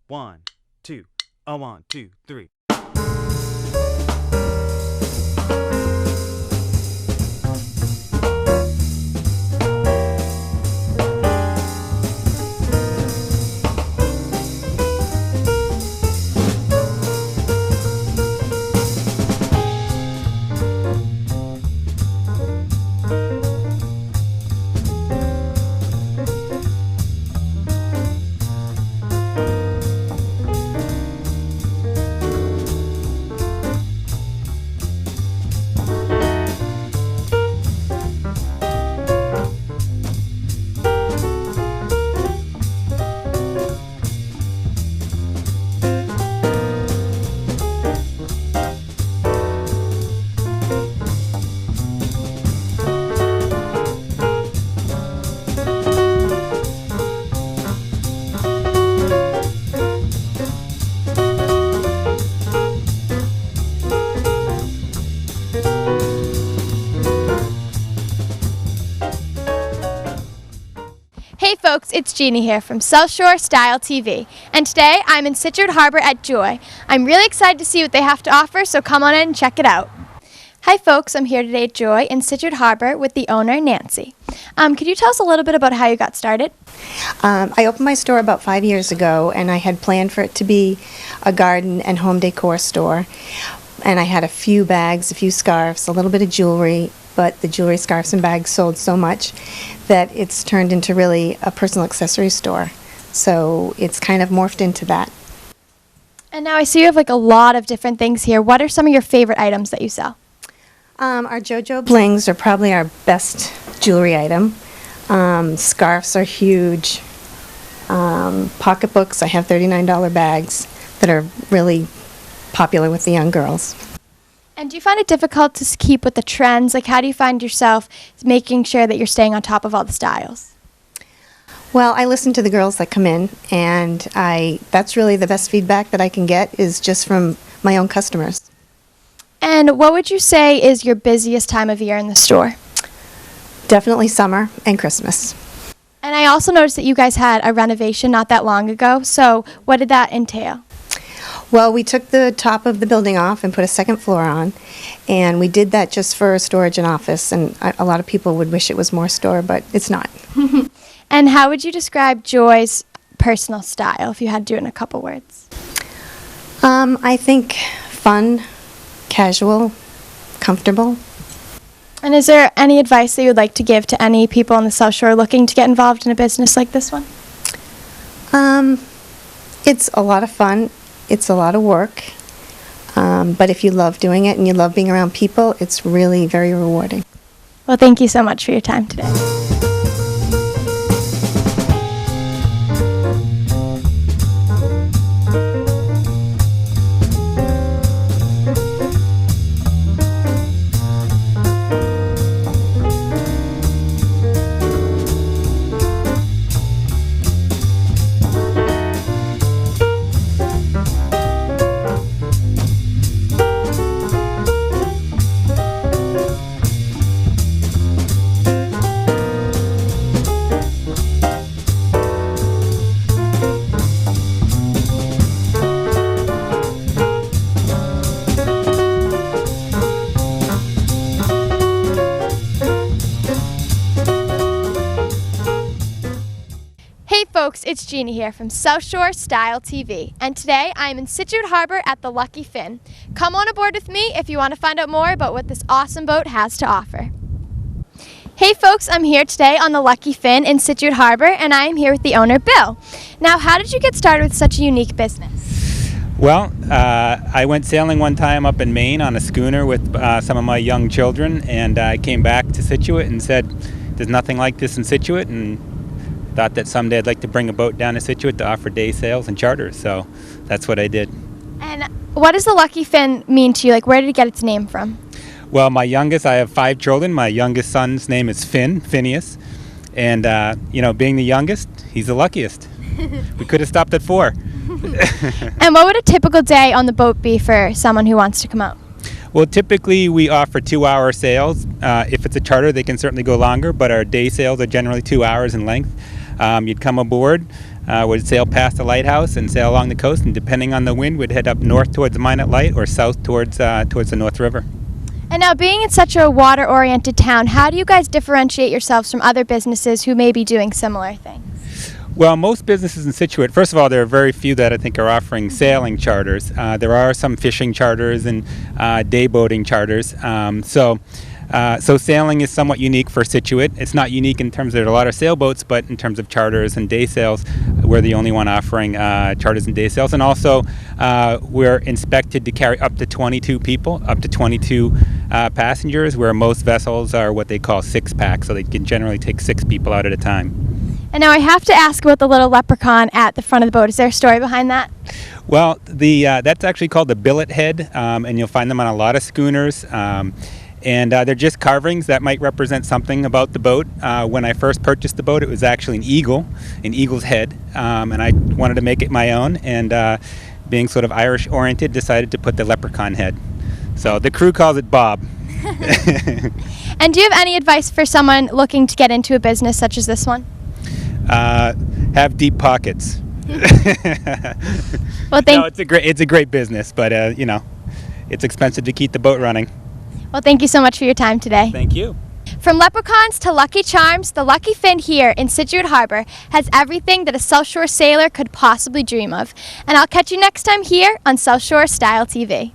1, 2, a 1, 2, 3. Hey folks, it's Jeannie here from South Shore Style TV, and today I'm in Scituate Harbor at Joy. I'm really excited to see what they have to offer, so come on in and check it out. Hi folks, I'm here today at Joy in Scituate Harbor with the owner, Nancy. Could you tell us a little bit about how you got started? I opened my store about 5 years ago, and I had planned for it to be a garden and home decor store. And I had a few bags, a few scarves, a little bit of jewelry, but the jewelry, scarves, and bags sold so much that it's turned into really a personal accessory store. So it's kind of morphed into that. And now I see you have like a lot of different things here. What are some of your favorite items that you sell? Our JoJo blings are probably our best jewelry item. Scarves are huge. Pocketbooks, I have $39 bags that are really popular with the young girls. And do you find it difficult to keep with the trends? Like, how do you find yourself making sure that you're staying on top of all the styles? Well, I listen to the girls that come in, and that's really the best feedback that I can get is just from my own customers. And what would you say is your busiest time of year in the store? Definitely summer and Christmas. And I also noticed that you guys had a renovation not that long ago, so what did that entail? Well, we took the top of the building off and put a second floor on, and we did that just for storage and office, and a lot of people would wish it was more store, but it's not. And how would you describe Joy's personal style, if you had to do it in a couple words? I think fun, casual, comfortable. And is there any advice that you would like to give to any people on the South Shore looking to get involved in a business like this one? It's a lot of fun. It's a lot of work. But if you love doing it and you love being around people, it's really very rewarding. Well, thank you so much for your time today. Hey folks, it's Jeannie here from South Shore Style TV, and today I'm in Scituate Harbor at the Lucky Fin. Come on aboard with me if you want to find out more about what this awesome boat has to offer. Hey folks, I'm here today on the Lucky Fin in Scituate Harbor, and I am here with the owner, Bill. Now, how did you get started with such a unique business? Well, I went sailing one time up in Maine on a schooner with some of my young children, and I came back to Scituate and said, there's nothing like this in Scituate, and thought that someday I'd like to bring a boat down to Scituate to offer day sails and charters, so that's what I did. And what does the Lucky Fin mean to you? Like, where did it get its name from? Well, I have 5 children. My youngest son's name is Phineas, and being the youngest, he's the luckiest. We could have stopped at 4. And what would a typical day on the boat be for someone who wants to come out? Well, typically we offer 2-hour sails. If it's a charter, they can certainly go longer, but our day sails are generally 2 hours in length. You'd come aboard, would sail past the lighthouse and sail along the coast, and depending on the wind, would head up north towards Minot Light or south towards the North River. And now, being in such a water-oriented town, how do you guys differentiate yourselves from other businesses who may be doing similar things? Well, most businesses in Scituate, first of all, there are very few that I think are offering sailing charters. There are some fishing charters and day boating charters. So sailing is somewhat unique for Scituate. It's not unique in terms of there are a lot of sailboats, but in terms of charters and day sails, we're the only one offering charters and day sails. And also, we're inspected to carry up to 22 people, up to 22 passengers, where most vessels are what they call six-pack, so they can generally take 6 people out at a time. And now I have to ask about the little leprechaun at the front of the boat. Is there a story behind that? Well, that's actually called the billet head, and you'll find them on a lot of schooners. And they're just carvings that might represent something about the boat. When I first purchased the boat, it was actually an eagle's head, and I wanted to make it my own. And being sort of Irish-oriented, decided to put the leprechaun head. So the crew calls it Bob. And do you have any advice for someone looking to get into a business such as this one? Have deep pockets. Well, No, it's a great business, but it's expensive to keep the boat running. Well, thank you so much for your time today. Thank you. From leprechauns to Lucky Charms, the Lucky Fin here in Scituate Harbor has everything that a South Shore sailor could possibly dream of. And I'll catch you next time here on South Shore Style TV.